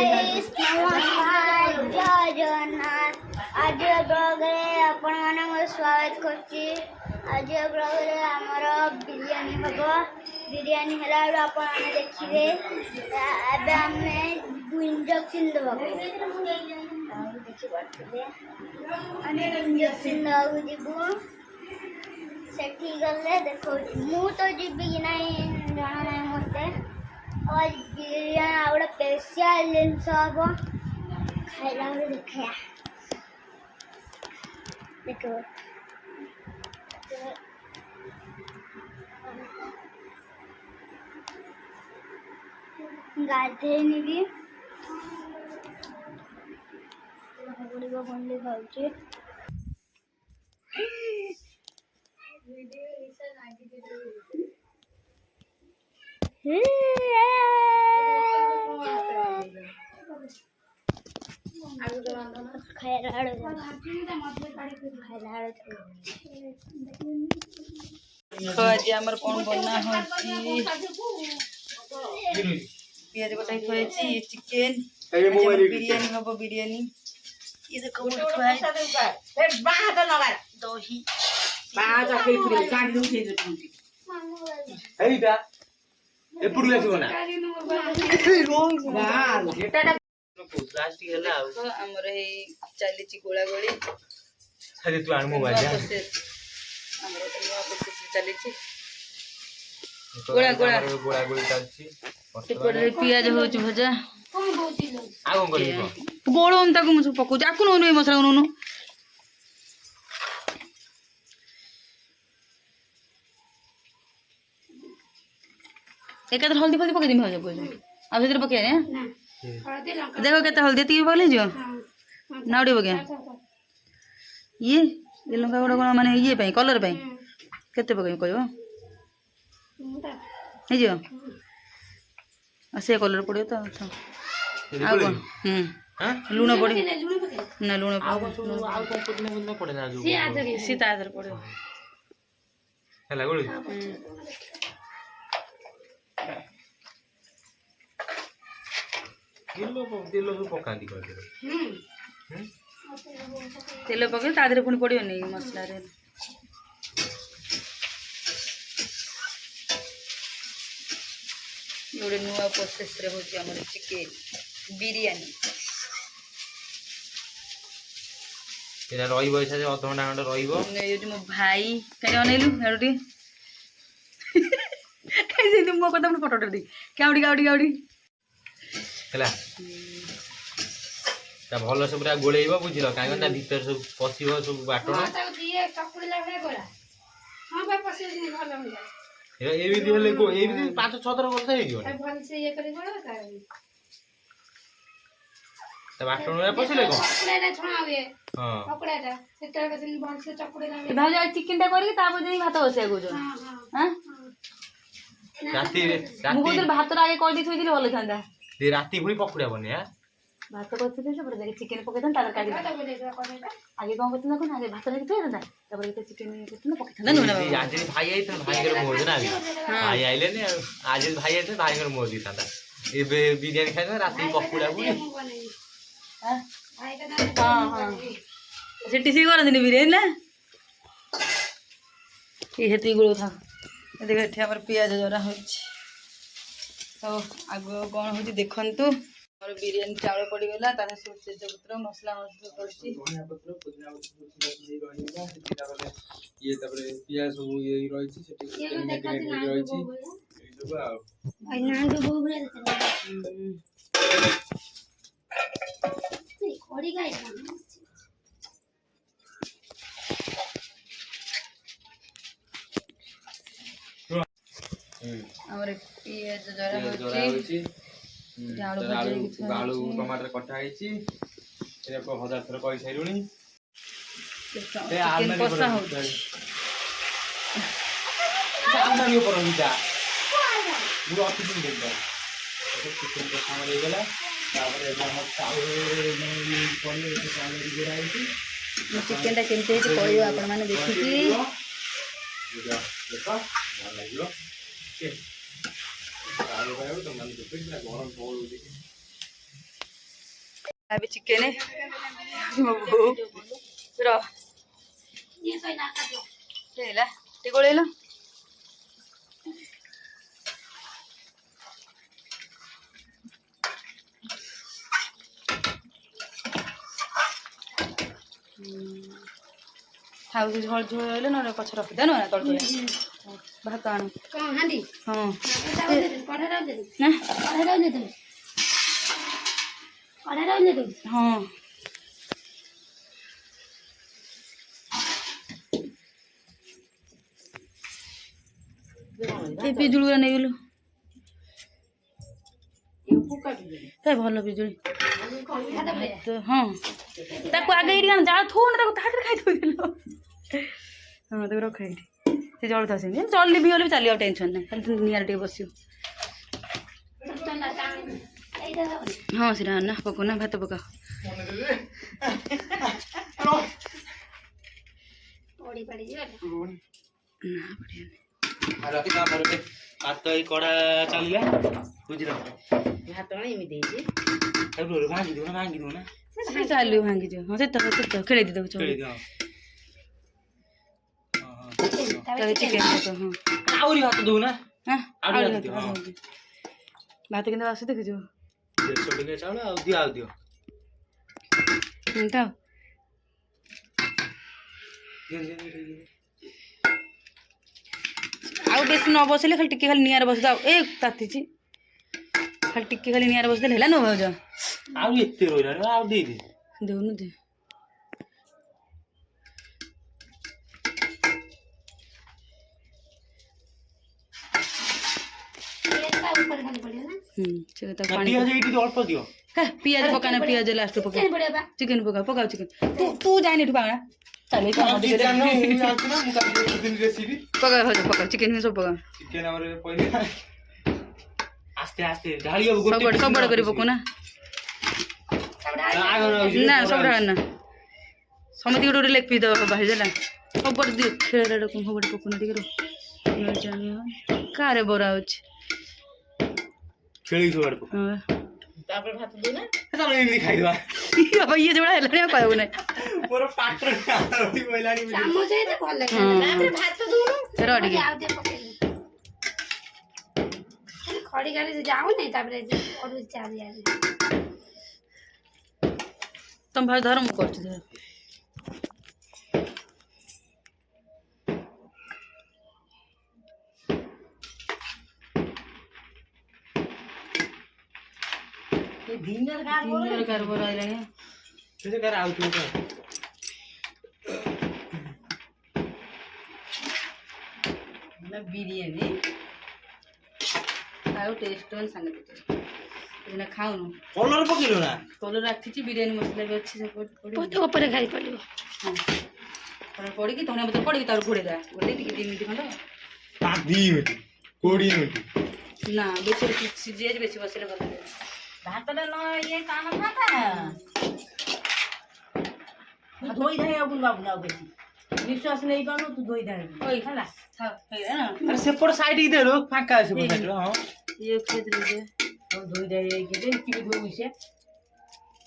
Guys नमस्कार जय जगन्नाथ। आज ब्लॉग रे आपण मानक स्वागत करछि। आज ब्लॉग रे हमर बिरयानी हबो। बिरयानी हला आपण माने देखिबे। एबे हमने इंजेक्शन देबो। देखि बाटबे अने इंजेक्शन दाऊ दिबो। सेठी गले देखो मु तो जिबी कि नहीं जाना नहीं मते। और बिरयानी आवड़ा स्पेशल जिनस हम खाइला देखा देखो गाधेनी भी बंदी खाऊचे आज आमर कौन बना होची पियाज गोटा थोएची चिकन बिरयानी हबो बिरयानी ये देखो थोए बाहा तो नगार दही बाहा चकई पुरे चांदी दउ छे এইটা এপুড়ি লাগিব না বাল এটাটা প্লাস্টিক হেলা तो हमर ए चालीची गोळा गोळी আরে তুই আন মোবাইল যা हमर तो नवा प्रोसेस चालीची गोळा गोळा গোড়া গোড়ি চালছি टिकोडे पियाज होची भजा আগন করিব गोळो ताको मुझ पको जाकु नो मसला नो एक हल्दी फल्दी पके दिम हो जाबो आ भीतर पके ने देखो केते हल्दी ती पकले जो नाउडी पके ये लंका गोड़ा कोन माने ये पई कलर पई केते पके कहयो हे जो से कलर पड़ियो तो अच्छा आ कोन हां लूण पड़ी ना लूण আও কোন পদিনে বন্ধ পড়ে না जो सीता आदर पड़ियो হেলা গোড়ি दिलो सब पकांती कर दे तेल पके तादरे पुनी पड़ियो नहीं मसला रे गोटे नुआ प्रोसेस रे होची हमर चिकन बिरयानी एटा रहिबो इसा जे अध घंटा खंड रहिबो ने यो मो भाई काई अनेलु हेडुटी काई जे तुम को तम फोटो दे काउडी काउडी काउडी हेला ता भलो से पूरा गोळेइबो बुझिलो काई ता भीतर सब पसिबो सब बाटण ता दिए चकुड़ी लागे गोला हां भाई पसी भलो हो जाए ए भी दिले को ए भी 5 6 थर करते हे भाई भल से ये करे गोला का ता बाटण रे पसिले को चकुड़ा ना छणावे हां चकुड़ाटा सेटर के दिन भल से चकुड़ी लागे भाई जा चिकन ता करके ता बजे भात बसे को जो हां हां हां राती मु को भात आगे कर दी थई दिले भलो थांदा ती राती पुनी पकुड़ा बने हां भात करते थे पर जाके चिकन पके था तार काटी ता बोले तो कोनेटा आगे कौन करते ना कौन आगे भात लेके थोड़ा था तब ये चिकन करते ना पके था ना नुना आज भाई आई तो भाई कर मोज ना भाई आइले ने आज भाई आई तो भाई कर मोज दी था ए बिरयानी खाइ राती पकुड़ा पुनी हां भाई का दान हां हां से टीसी कर दिन बिरयानी ना ये हेती गुलो था देखो एठी हमर पियाज जरा होछ तो आगो कोन होची देखंतु हमर बिरयानी चावल पड़ी गेला ताने सब तेजपत्र मसला मसला करछि धनिया पत्र पुदीना पत्र रहिला सेटा बले ये तबरे पियाज सब ये रही छी सेटी मैग्नेट रही छी ए सब आ भाई ना तो बहु बड़े नहीं खोड़ी गई हमर पियाज जरा होछि आलू टमाटर कटा ହେଇଛି ଏको हजार थर कहि साइलुनी ए आलू कसा होछि आलू यो पर होइता मुरो अति दिन देखबा चिकन को सामने गेला तापर हम चावल में पनीर के चावल गिरा ହେଇଛି चिकन टा केमते हे कहियो आपण माने देखि देखो ভাল লাগিব के आलू भाई तो मन दुपहिला गरम बोल देखि अभी चिकेन ମୋ ବୋଉ ର ହେଲା ଟିକେ ଗୋଳେଇଲ ଖାଉ ଝୋଳ ଝୋଳ ହେଲେ ନହେଲେ ପଛ ରଖିଦେ ନହେଲେ ତଳ ତଳେ ଭାତ ଆଣୁ କ'ଣ ହାଣ୍ଡି ହଁ କଢ଼େଇରେ ଦେବି ନା କଢ଼େଇରେ ଦେବି କଢ଼େଇରେ ଦେବି ହଁ ଏ ପିଜୁଳି ଗୁରା ନେଇଗଲୁ ଭଲ ପିଜୁଳି ହଁ ତାକୁ ଆଗେ ଏଇଠି ଜାଳ ଥୋଉ ନା ତାକୁ ତାହାରେ ଖାଇଦେଉଥିଲ ହଁ ତାକୁ ରଖ ଏଇଠି ସେ ଜଳୁଥା ସେମିତି ଜଲ୍ଦି ବି ଗଲେ ବି ଚାଲିବ ଟେନସନ୍ ନାହିଁ ଖାଲି ନିଆଁରେ ଟିକେ ବସିବ ହଁ ସେଟା ନା ପକାଉ ନା ଭାତ ପକାଅ ପଡ଼ି ପଡ଼ିଯିବ ନା ପଡ଼ିବନି ରାତି କାମରେ ଭାତ ଏଇ କଡ଼ା ଚାଲିଲା ବୁଝିଲ ଭାତ ଏମିତି ହେଇଛି ତାକୁ ଭାଙ୍ଗି ଦିଅ ନା ସେ ଚାଲିବ ଭାଙ୍ଗିଯିବ ହଁ ସେତ ଖେଳେଇ ଦେଇଦେବୁ ଖେଳି ଦିଅ ଚିକେନ ହଁ ଆହୁରି ଭାତ ଦଉନା ଆଳୁ ଭାତ କିନ୍ତୁ ଆସୁ ଦେଖିଛୁ 150 ଟଙ୍କା ଚାଉଳ ଆଉ ଦିଅ ଥାଉ ଆଉ ବେଶୀ ନ ବସିଲେ ଖାଲି ଟିକେ ଖାଲି ନିଆଁରେ ବସିଥାଉ ଏ ତାତିଛି ଖାଲି ଟିକେ ଖାଲି ନିଆଁରେ ବସିଦେଲେ ହେଲା ନ ଭାଉଜ ଆଉ ଏତେ ରହିଲା ଆଉ ଦେଇଦେ ଦେଉନୁ ଦେ ଉପରେ ଖାଲି ପଡ଼ିବ ନା ସେ ତାକୁ ପାଣି ପିଆଜ ଏଇଠି ଅଳ୍ପ ଦିଅ ପିଆଜ ପକାନା ପିଆଜ ଲାଷ୍ଟ ପକା ଚିକେନ ପଡ଼ିବ ବା ଚିକେନ ପକାଉ ଚିକେନ ତୁ ଜାଣି ଏଠୁ ପାଉନା ଚାଲେ ପକା ଭାଉଜ ପକା ଚିକେନ ସବୁ ପକା ଚିକେନ ଆମର ପଇଲେ ଆସ୍ତେ ଆସ୍ତେ ଢାଳି ହବ ସବୁଆଡେ କରି ପକଉ ନା ନା ସବୁ ଢାଳ ନା ସମସ୍ତେ ଗୋଟେ ଲେଗ ପିସ୍ ଦେବା ବାହାରି ଦେଲା ସବୁଆଡେ ଦିଅ ଖେଳରେ ସବୁଆଡେ ପକଉନା ଟିକେ କାରେ ବରା ଅଛି ଛେଳି ସବୁଆଡେ ତାପରେ ଭାତ ଦଉ ନା ତାପରେ ଏମିତି ଖାଇଦବା ଇଏ ଯୋଉଟା ହେଲାଣି ଆଉ କହିବୁ ନାହିଁ ମୋର ପାଟିରେ କହିଲାଣି ଚାମଚ ହେଇତେ ଭଲ ଲାଗିଲା ତାପରେ ଭାତ ଦଉନୁ ର ଟିକେ ଆଉ ଟିକେ ପକେଇଲି ଖଡ଼ି ଗାଡ଼ି ଯାଉନି ତାପରେ ପଡ଼ୁଛି ଚାରିଆଡ଼େ ତମ ଭାଇ ଧର ମୁଁ କରୁଛି ଧର ଦିନରେ କାରବାର ଆଇଲାଣି ସେ କାର ଆଉଥିବ ତ ବିରିୟାନୀ ଆଉ ଟେଷ୍ଟ ସାଙ୍ଗେ ଖାଉନୁ କଲର ପକେଇଲୁ ନା କଲର ଆସିଛି ବିରିୟାନୀ ମସଲା ବି ଅଛି ପୋତେ ଉପରେ ଖାଇ ପଡ଼ିବ ପଡ଼ିକି ଧଣିଆ ପତ୍ର ପଡ଼ିକି ତାର ଘୋଡ଼େଇ ଦେବା ଗୋଟେ ଟିକେ 2 ମିନିଟ୍ ଖଣ୍ଡ 2 ମିନିଟ୍ 20 ମିନିଟ୍ ନା ବେଶୀ ସିଝି ଯାଇଛି ବେଶୀ ବସିଲେ ଭଲ ଭାତଟା ନ ଇଏ କାମ ଥାନ୍ତା ଧୋଇ ଧାଇ ଆଉ ବାବୁ ଆଉ ବେଶୀ ନିଶ୍ୱାସ ନେଇପାରୁନୁ ତୁ ଧୋଇ ଧାଇ ହେଲା ସେପଟ ସାଇଡ୍ କି ଦେଲୁ ଫାଙ୍କା ଅଛି ସେପଟ ସାଇଡ୍ ହଁ ଇଏ ଖେଦିଲେ ଧୋଇ ଧାଇ ହେଇକି ଦେ କି ଧୋଇ ସେ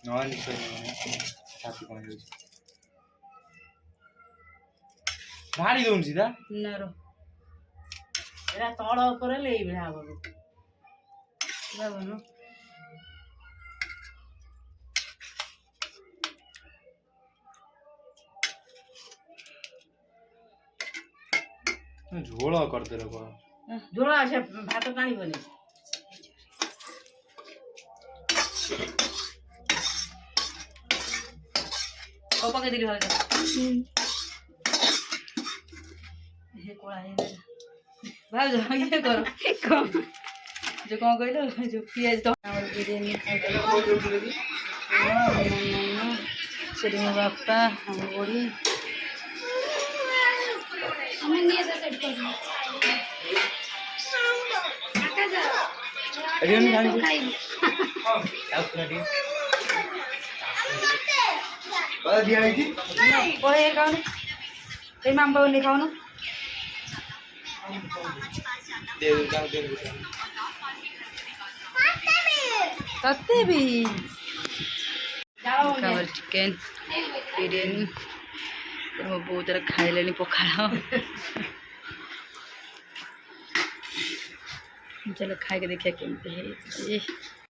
ନଅ ନିଶ୍ଚୟ ଛାତି କଣ ହେଇଛି ଢାଳି ଦଉନି ସିଧା ନା ର ଏରା ତଳ ଉପରେ ଲେଇବେ ହବନି ବାବୁନ ଝୋଳ କରିଦେଲ କଣ ଝୋଳ ଆସେ ଭାତ ଟାଣିବନି ପକେଇ ଦେଲି ଭାଉଜ କଳା ହେଇଗଲା ଭାଉଜ ଇଏ କର जो कौन कहल जो पियाज तो बिरियानी सेठी मो बापा हम बड़ी मामा नहीं खाओ तते भी ଆମର ଚିକେନ୍ ବିରିୟାନୀ ମୋ ବୋଉ ତାର ଖାଇଲେଣି ପଖାଳ ଚାଲ ଖାଇକି ଦେଖିବା କେମିତି ହେଇଛି।